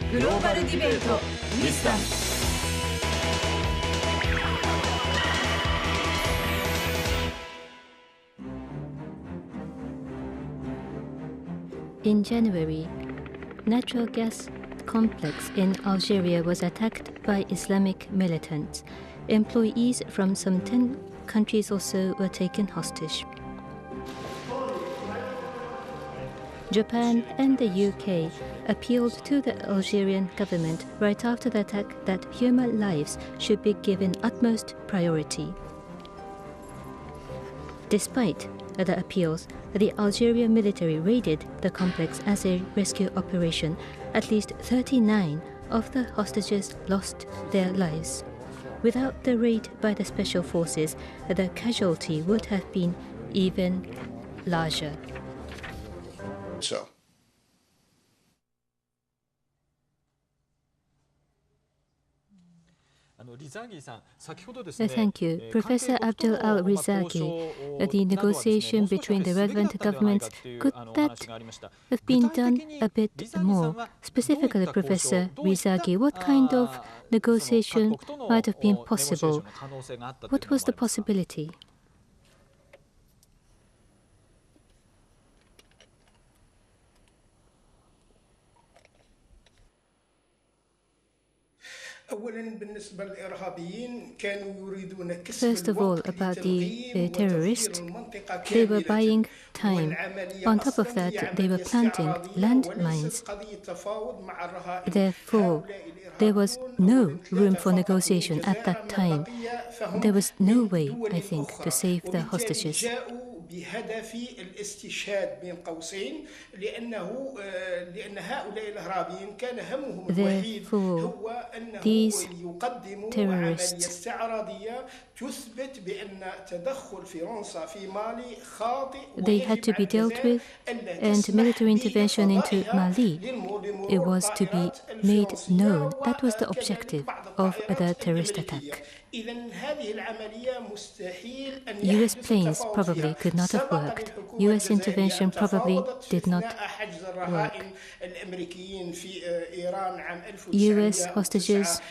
グローバルディベートミスター。In January, natural gas complex in Algeria was attacked by Islamic militants. Employees from some 10 countries or so were taken hostage. Japan and the UK appealed to the Algerian government right after the attack that human lives should be given utmost priority. Despite the appeals, the Algerian military raided the complex as a rescue operation. At least 39 of the hostages lost their lives. Without the raid by the special forces, the casualty would have been even larger. So. Thank you. Professor Abdel Rezagui, the negotiation between the relevant governments, could that have been done a bit more? Specifically, Professor Rezagui, what kind of negotiation might have been possible? What was the possibility? First of all, about the terrorists, they were buying time. On top of that, they were planting landmines. Therefore, there was no room for negotiation at that time. There was no way, I think, to save the hostages. بهدف الاستشهاد بين قوسين لأن هؤلاء الإرهابيين كان همهم الوحيد هو أنه يقدموا عملية استعراضية تثبت بأن تدخل فرنسا في مالي خاطئ. They had to be dealt with, and military intervention into Mali, it was to be made known. That was the objective of the terrorist attack. US planes probably could not have worked. US intervention probably did not work. US hostages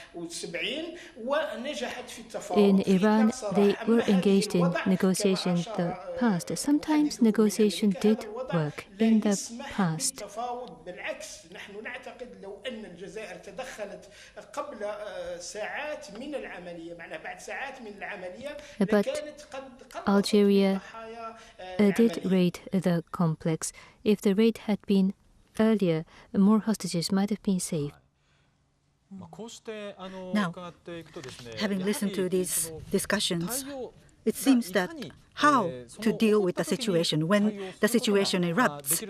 in Iran, they were engaged in negotiations in the past. Sometimes negotiation did work in the past. But Algeria did raid the complex. If the raid had been earlier, more hostages might have been saved. Now, having listened to these discussions, it seems that how to deal with the situation when the situation erupts.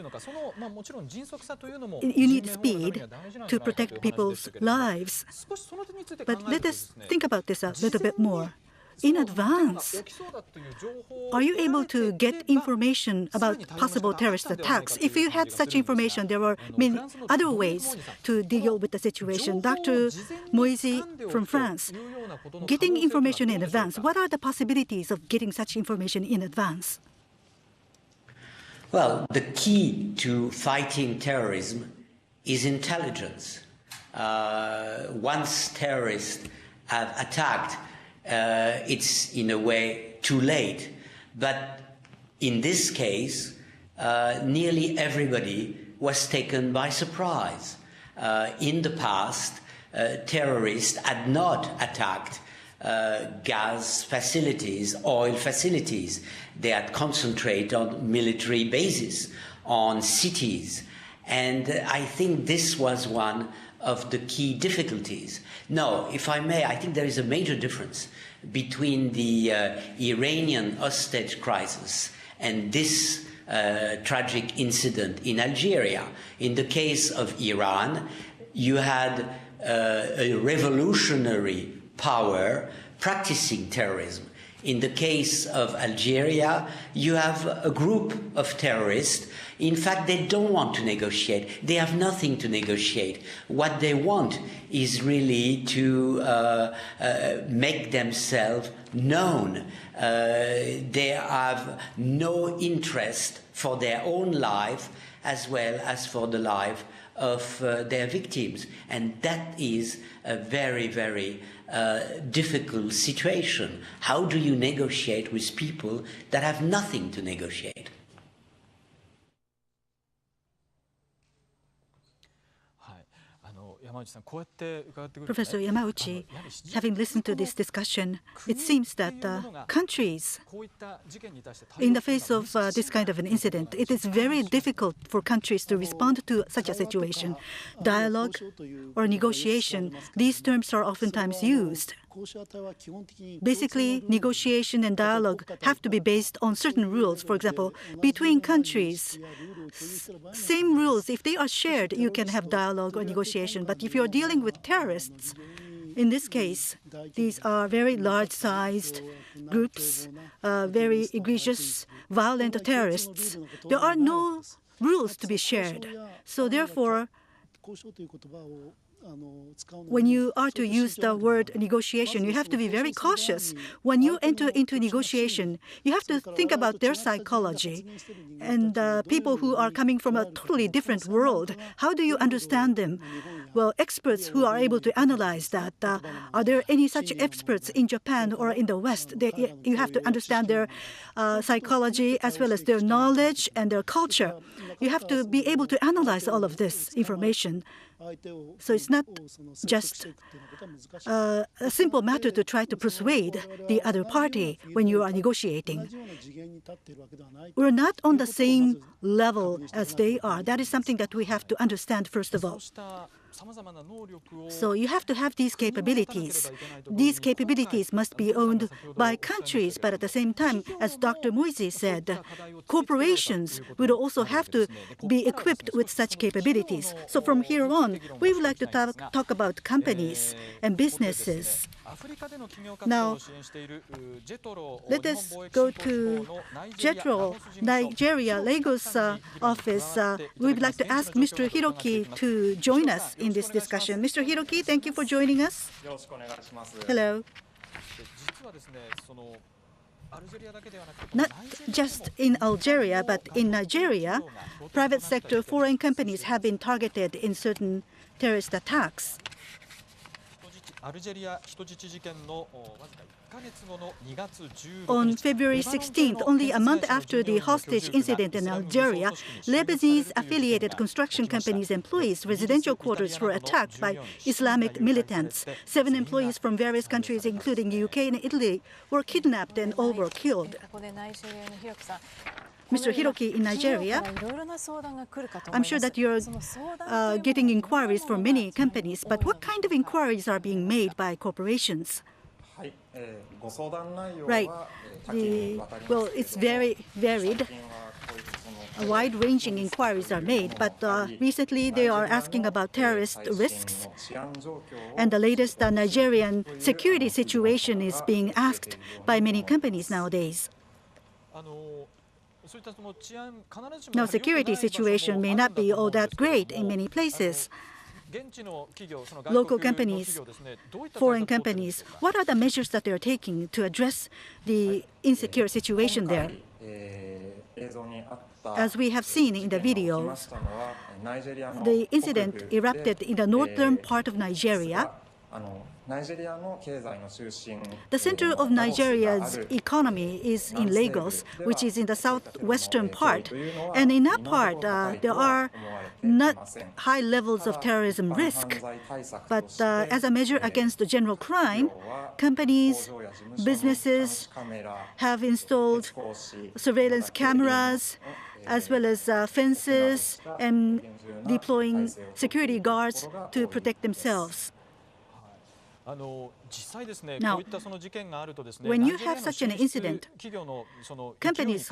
You need speed to protect people's lives. But let us think about this a little bit more. In advance, are you able to get information about possible terrorist attacks? If you had such information, there were many other ways to deal with the situation. Dr. Moisy from France, getting information in advance, what are the possibilities of getting such information in advance? Well, the key to fighting terrorism is intelligence. Once terrorists have attacked, it's in a way too late. But in this case, nearly everybody was taken by surprise. In the past, terrorists had not attacked gas facilities, oil facilities. They had concentrated on military bases, on cities. And I think this was one of the key difficulties. Now, if I may, I think there is a major difference between the Iranian hostage crisis and this tragic incident in Algeria. In the case of Iran, you had a revolutionary power practicing terrorism. In the case of Algeria, you have a group of terrorists. In fact, they don't want to negotiate. They have nothing to negotiate. What they want is really to make themselves known. They have no interest for their own life as well as for the life of their victims. And that is a very, very difficult situation. How do you negotiate with people that have nothing to negotiate? Professor Yamauchi, having listened to this discussion, it seems that countries, in the face of this kind of an incident, it is very difficult for countries to respond to such a situation. Dialogue or negotiation, these terms are oftentimes used. Basically, negotiation and dialogue have to be based on certain rules. For example, between countries, same rules, if they are shared, you can have dialogue or negotiation. But if you're dealing with terrorists, in this case, these are very large-sized groups, very egregious, violent terrorists. There are no rules to be shared. So therefore, when you are to use the word negotiation, you have to be very cautious. When you enter into negotiation, you have to think about their psychology. And people who are coming from a totally different world, how do you understand them? Well, experts who are able to analyze that, are there any such experts in Japan or in the West? You have to understand their psychology as well as their knowledge and their culture. You have to be able to analyze all of this information. So it's not just a simple matter to try to persuade the other party when you are negotiating. We're not on the same level as they are. That is something that we have to understand first of all. So you have to have these capabilities. These capabilities must be owned by countries, but at the same time, as Dr. Moisey said, corporations would also have to be equipped with such capabilities. So from here on, we would like to talk about companies and businesses. Now, let us go to JETRO, Nigeria, Lagos office. We would like to ask Mr. Hiroki to join us in this discussion. Mr. Hiroki, thank you for joining us. Hello. Not just in Algeria, but in Nigeria, private sector foreign companies have been targeted in certain terrorist attacks. On February 16th, only a month after the hostage incident in Algeria, Lebanese-affiliated construction companies' employees' residential quarters were attacked by Islamic militants. 7 employees from various countries, including the UK and Italy, were kidnapped and all were killed. Mr. Hiroki, in Nigeria, I'm sure that you're getting inquiries from many companies, but what kind of inquiries are being made by corporations? Right. Well, it's very varied. Wide-ranging inquiries are made, but recently they are asking about terrorist risks. And the latest Nigerian security situation is being asked by many companies nowadays. Now, security situation may not be all that great in many places. Local companies, foreign companies, what are the measures that they're taking to address the insecure situation there? As we have seen in the videos, the incident erupted in the northern part of Nigeria. The center of Nigeria's economy is in Lagos, which is in the southwestern part. And in that part, there are not high levels of terrorism risk. But as a measure against the general crime, companies, businesses have installed surveillance cameras, as well as fences, and deploying security guards to protect themselves. Now, when you have such an incident, companies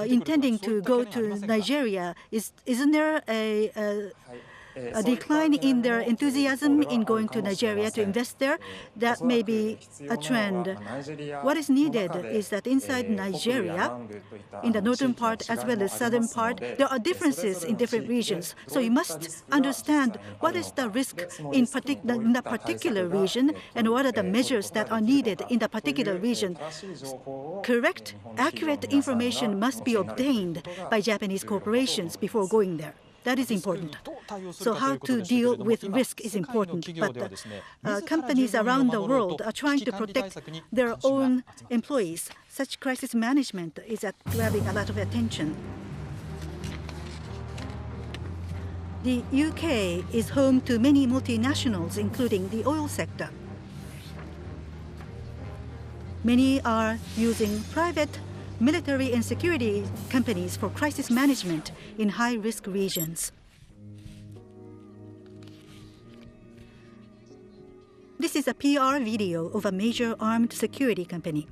intending to go to Nigeria, isn't there a decline in their enthusiasm in going to Nigeria to invest there? That may be a trend. What is needed is that inside Nigeria, in the northern part as well as southern part, there are differences in different regions. So you must understand what is the risk in the particular region and what are the measures that are needed in the particular region. Correct, accurate information must be obtained by Japanese corporations before going there. That is important. So how to deal with risk is important. But companies around the world are trying to protect their own employees. Such crisis management is grabbing a lot of attention. The UK is home to many multinationals, including the oil sector. Many are using private military and security companies for crisis management in high-risk regions. This is a PR video of a major armed security company.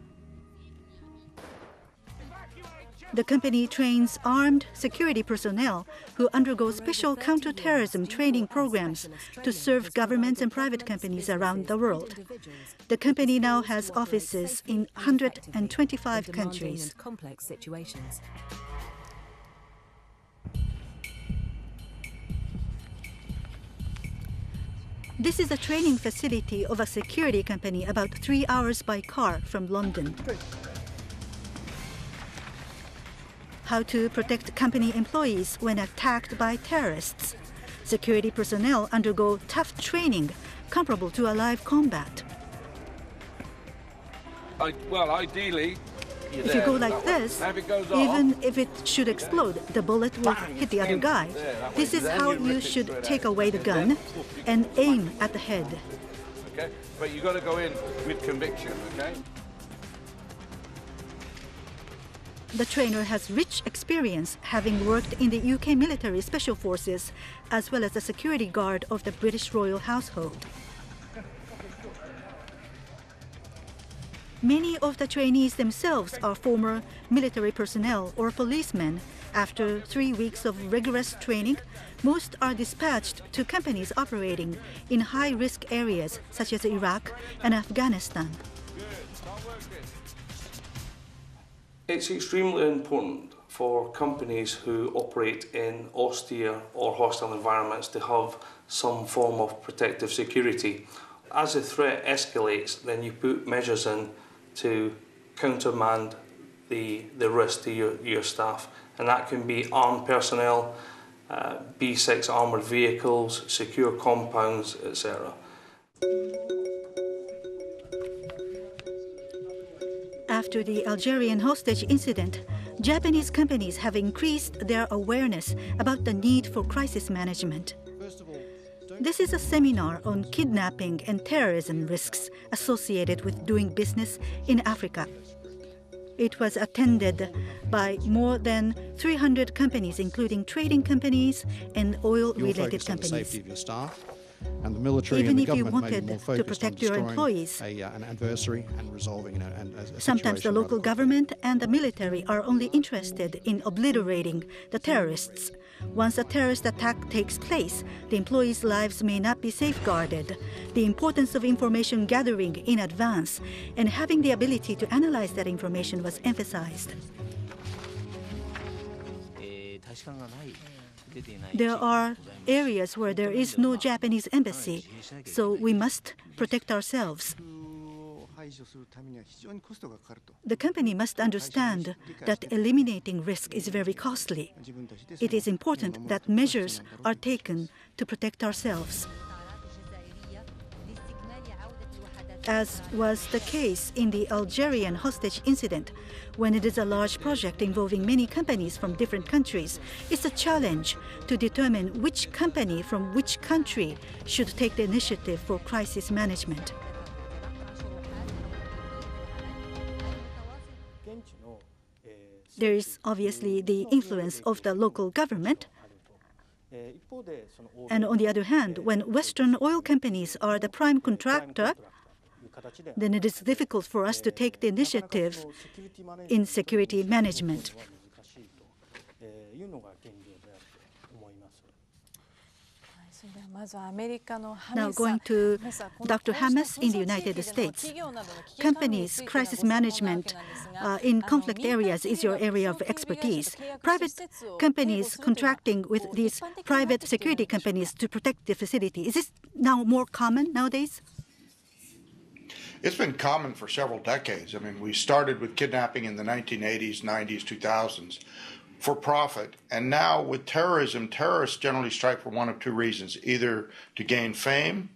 The company trains armed security personnel who undergo special counterterrorism training programs to serve governments and private companies around the world. The company now has offices in 125 countries. Complex situations. This is a training facility of a security company about 3 hours by car from London. How to protect company employees when attacked by terrorists. Security personnel undergo tough training comparable to a live combat. Well, ideally, if you go like this, even if it should explode, the bullet will hit the other guy. This is how you should take away the gun and aim at the head. Okay, but you got to go in with conviction, okay? The trainer has rich experience, having worked in the UK military special forces, as well as a security guard of the British royal household. Many of the trainees themselves are former military personnel or policemen. After 3 weeks of rigorous training, most are dispatched to companies operating in high-risk areas such as Iraq and Afghanistan. It's extremely important for companies who operate in austere or hostile environments to have some form of protective security. As the threat escalates, then you put measures in to countermand the risk to your staff. And that can be armed personnel, B6 armoured vehicles, secure compounds, etc. After the Algerian hostage incident, Japanese companies have increased their awareness about the need for crisis management. This is a seminar on kidnapping and terrorism risks associated with doing business in Africa. It was attended by more than 300 companies, including trading companies and oil-related companies. And the military Even and the if you government may be wanted more to focused protect on your destroying employees, an adversary and resolving a sometimes the situation local rather government and the military are only interested in obliterating the terrorists. Once a terrorist attack takes place, the employees' lives may not be safeguarded. The importance of information gathering in advance and having the ability to analyze that information was emphasized. There are areas where there is no Japanese embassy, so we must protect ourselves. The company must understand that eliminating risk is very costly. It is important that measures are taken to protect ourselves. As was the case in the Algerian hostage incident, when it is a large project involving many companies from different countries, it's a challenge to determine which company from which country should take the initiative for crisis management. There is obviously the influence of the local government. And on the other hand, when Western oil companies are the prime contractor, then it is difficult for us to take the initiative in security management. Now going to Dr. Hamas in the United States. Companies' crisis management in conflict areas is your area of expertise. Private companies contracting with these private security companies to protect the facility, is this now more common nowadays? It's been common for several decades. I mean, we started with kidnapping in the 1980s, 90s, 2000s. for profit. And now with terrorism, terrorists generally strike for one of two reasons, either to gain fame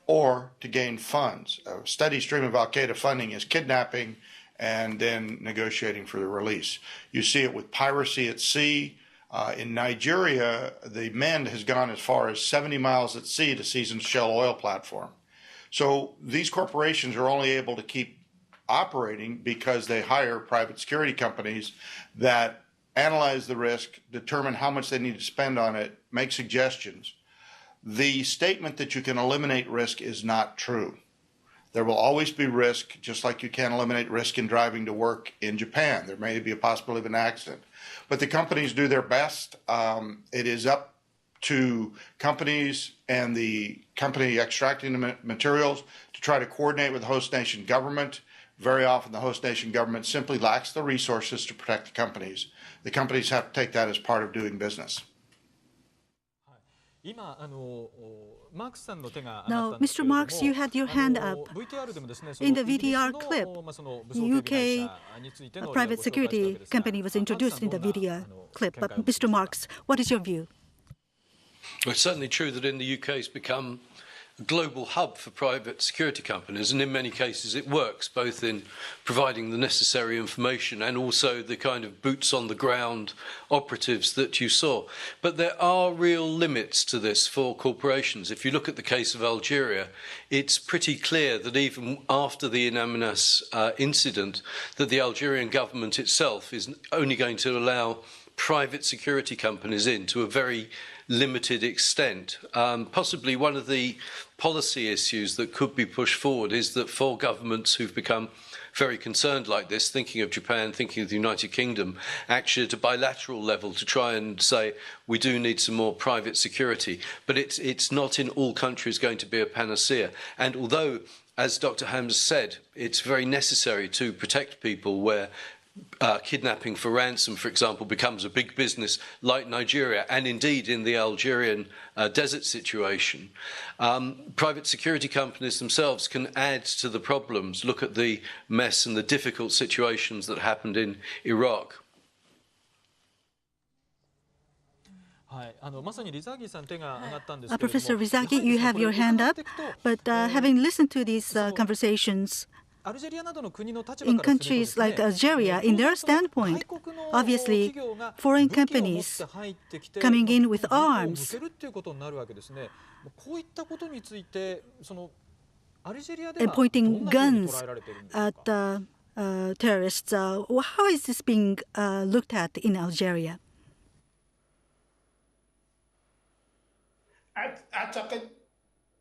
or to gain funds. A steady stream of al-Qaeda funding is kidnapping and then negotiating for the release. You see it with piracy at sea. In Nigeria, the Mend has gone as far as 70 miles at sea to seize a Shell oil platform. So these corporations are only able to keep operating because they hire private security companies that analyze the risk, determine how much they need to spend on it, make suggestions. The statement that you can eliminate risk is not true. There will always be risk, just like you can't eliminate risk in driving to work in Japan. There may be a possibility of an accident. But the companies do their best. It is up to companies and the company extracting the materials to try to coordinate with the host nation government. Very often the host nation government simply lacks the resources to protect the companies. The companies have to take that as part of doing business. Now, Mr. Marks, you had your hand up. In the VTR clip, UK private security company was introduced in the VTR clip. But Mr. Marks, what is your view? Well, it's certainly true that in the UK it's become a global hub for private security companies, and in many cases it works, both in providing the necessary information and also the kind of boots on the ground operatives that you saw. But there are real limits to this for corporations. If you look at the case of Algeria, it's pretty clear that even after the Inaminas incident, that the Algerian government itself is only going to allow private security companies in to a very limited extent. Possibly one of the policy issues that could be pushed forward is that for governments who've become very concerned like this, thinking of Japan, thinking of the United Kingdom, actually at a bilateral level to try and say we do need some more private security. But it's not in all countries going to be a panacea. And although, as Dr. Hams said, it's very necessary to protect people where kidnapping for ransom, for example, becomes a big business like Nigeria, and indeed in the Algerian desert situation. Private security companies themselves can add to the problems. Look at the mess and the difficult situations that happened in Iraq. Professor Rezagui, you have your hand up, but having listened to these conversations, in countries like Algeria, in their standpoint, obviously, foreign companies coming in with arms and pointing guns at terrorists. How is this being looked at in Algeria?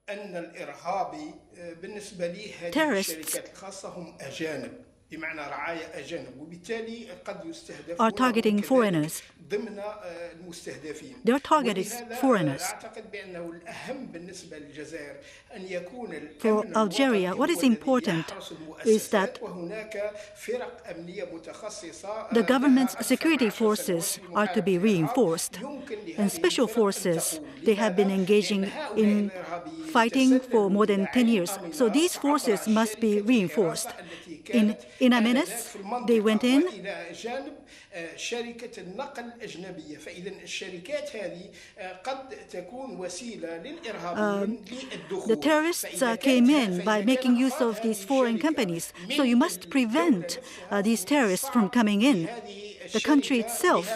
أن الإرهابي بالنسبة لي هذه الشركات الخاصة هم أجانب بمعنى رعايا أجانب وبالتالي قد يستهدفون are targeting foreigners. ضمن المستهدفين. They are targeting foreigners. أعتقد بأنه الأهم بالنسبة للجزائر أن يكون For Algeria, what is important is that the government's security forces are to be reinforced, and special forces, they have been engaging in fighting for more than 10 years. So these forces must be reinforced. In Amenas, they went in. شركة النقل الأجنبية فإذا الشركات هذه قد تكون وسيلة للإرهابيين للدخول. The terrorists came in by making use of these foreign companies. So you must prevent these terrorists from coming in. The country itself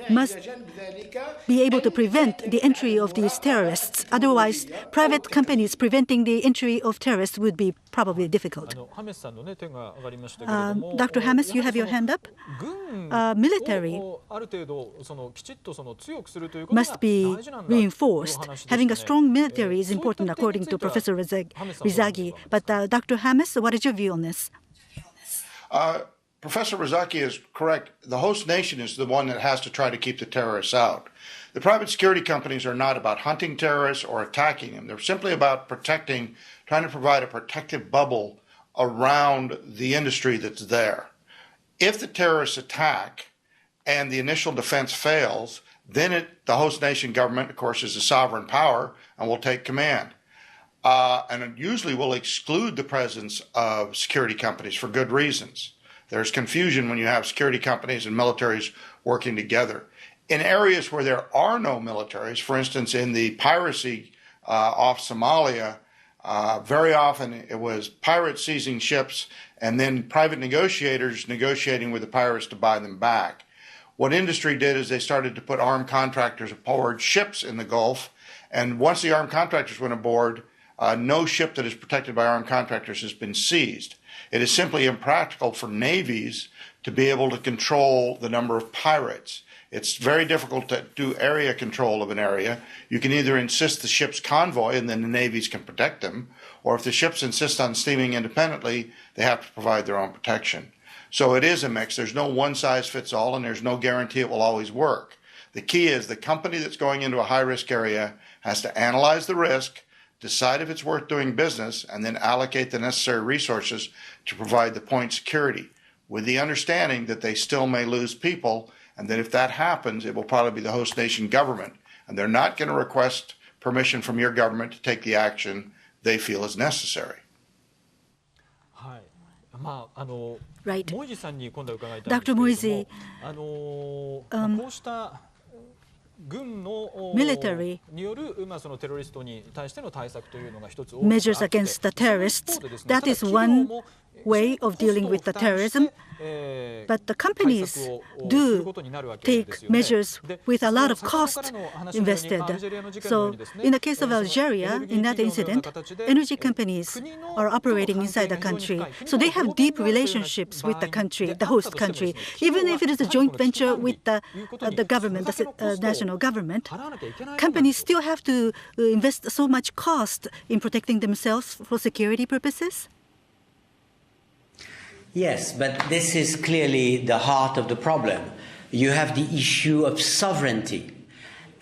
must be able to prevent the entry of these terrorists. Otherwise, private companies preventing the entry of terrorists would be probably difficult. Dr. Hammes, you have your hand up. Military must be reinforced. Having a strong military is important, according to Professor Rezagui. But Dr. Hammes, what is your view on this? Professor Rezagui is correct. The host nation is the one that has to try to keep the terrorists out. The private security companies are not about hunting terrorists or attacking them. They're simply about protecting, trying to provide a protective bubble around the industry that's there. If the terrorists attack and the initial defense fails, then the host nation government, of course, is a sovereign power and will take command. And it usually will exclude the presence of security companies for good reasons. There's confusion when you have security companies and militaries working together. In areas where there are no militaries, for instance, in the piracy off Somalia, very often it was pirates seizing ships and then private negotiators negotiating with the pirates to buy them back. What industry did is they started to put armed contractors aboard ships in the Gulf, and once the armed contractors went aboard, no ship that is protected by armed contractors has been seized. It is simply impractical for navies to be able to control the number of pirates. It's very difficult to do area control of an area. You can either insist the ship's convoy and then the navies can protect them, or if the ships insist on steaming independently, they have to provide their own protection. So it is a mix. There's no one size fits all, and there's no guarantee it will always work. The key is the company that's going into a high-risk area has to analyze the risk, decide if it's worth doing business, and then allocate the necessary resources to provide the point security, with the understanding that they still may lose people, and that if that happens, it will probably be the host nation government. And they're not going to request permission from your government to take the action they feel is necessary. Right. Dr. Moisey, military measures against the terrorists, that is one way of dealing with the terrorism. But the companies do take measures with a lot of cost invested. So in the case of Algeria, in that incident, energy companies are operating inside the country. So they have deep relationships with the country, the host country. Even if it is a joint venture with the government, the national government, companies still have to invest so much cost in protecting themselves for security purposes. Yes, but this is clearly the heart of the problem. You have the issue of sovereignty.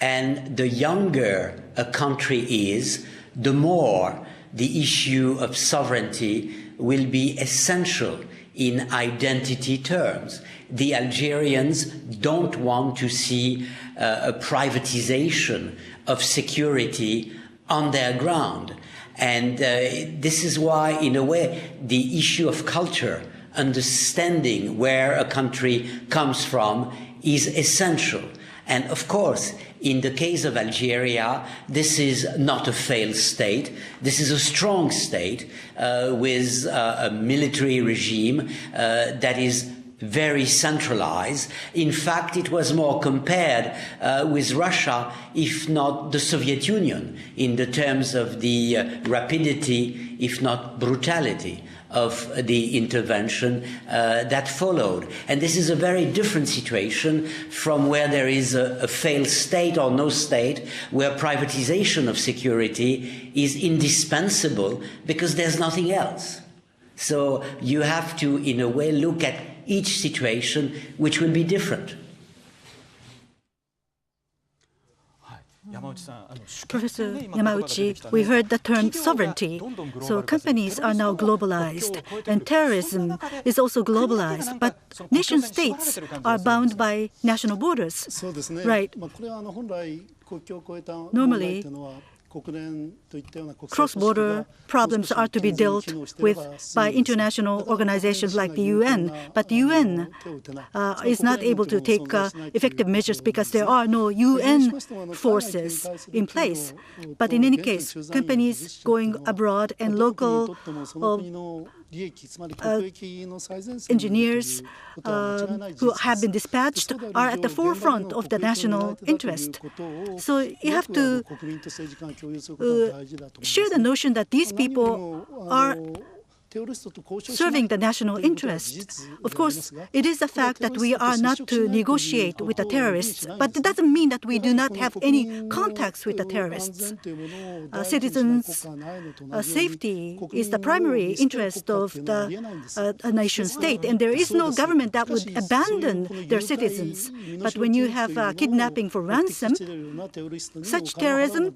And the younger a country is, the more the issue of sovereignty will be essential in identity terms. The Algerians don't want to see a privatization of security on their ground. And this is why, in a way, the issue of culture, understanding where a country comes from, is essential. And of course, in the case of Algeria, this is not a failed state. This is a strong state with a military regime that is very centralized. In fact, it was more compared with Russia, if not the Soviet Union, in the terms of the rapidity, if not brutality, of the intervention that followed. And this is a very different situation from where there is a failed state or no state, where privatization of security is indispensable because there's nothing else. So you have to, in a way, look at each situation, which will be different. Professor Yamauchi, we heard the term sovereignty. So companies are now globalized, and terrorism is also globalized. But nation states are bound by national borders, right? Normally, cross-border problems are to be dealt with by international organizations like the UN, but the UN is not able to take effective measures because there are no UN forces in place. But in any case, companies going abroad and local engineers who have been dispatched are at the forefront of the national interest. So you have to share the notion that these people are serving the national interest. Of course, it is a fact that we are not to negotiate with the terrorists, but it doesn't mean that we do not have any contacts with the terrorists. Citizens' safety is the primary interest of a nation state, and there is no government that would abandon their citizens. But when you have kidnapping for ransom, such terrorism,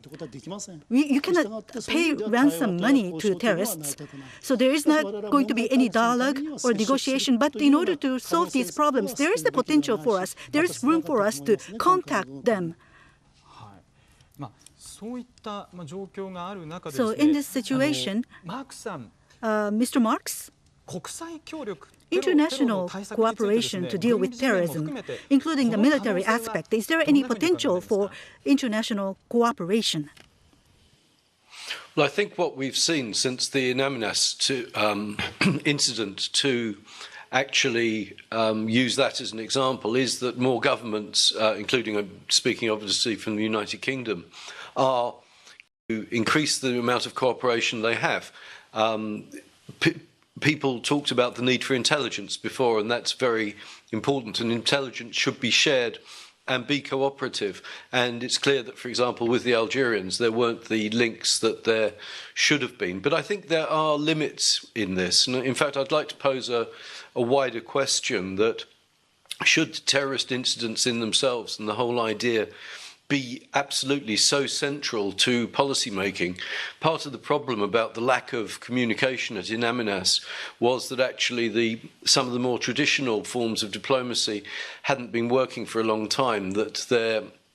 you cannot pay ransom money to terrorists. So there is not going to be any dialogue or negotiation, but in order to solve these problems, there is the potential for us, there is room for us to contact them. So in this situation, Mr. Marx, international cooperation to deal with terrorism, including the military aspect? Is there any potential for international cooperation? Well, I think what we've seen since the Inaminas incident to actually use that as an example is that more governments, including, speaking obviously from the United Kingdom, are to increase the amount of cooperation they have. People talked about the need for intelligence before, and that's very important, and intelligence should be shared and be cooperative. And it's clear that, for example, with the Algerians, there weren't the links that there should have been. But I think there are limits in this. And in fact, I'd like to pose a wider question that should terrorist incidents in themselves and the whole idea be absolutely so central to policy making? Part of the problem about the lack of communication at Inaminas was that actually some of the more traditional forms of diplomacy hadn't been working for a long time, that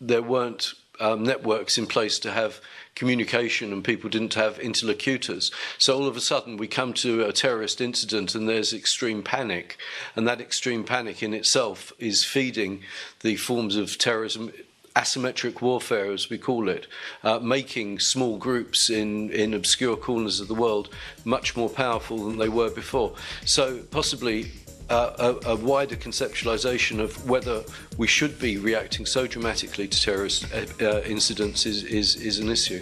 there weren't networks in place to have communication and people didn't have interlocutors. So all of a sudden we come to a terrorist incident and there's extreme panic, and that extreme panic in itself is feeding the forms of terrorism, asymmetric warfare, as we call it, making small groups in obscure corners of the world much more powerful than they were before. So possibly a wider conceptualization of whether we should be reacting so dramatically to terrorist incidents is an issue.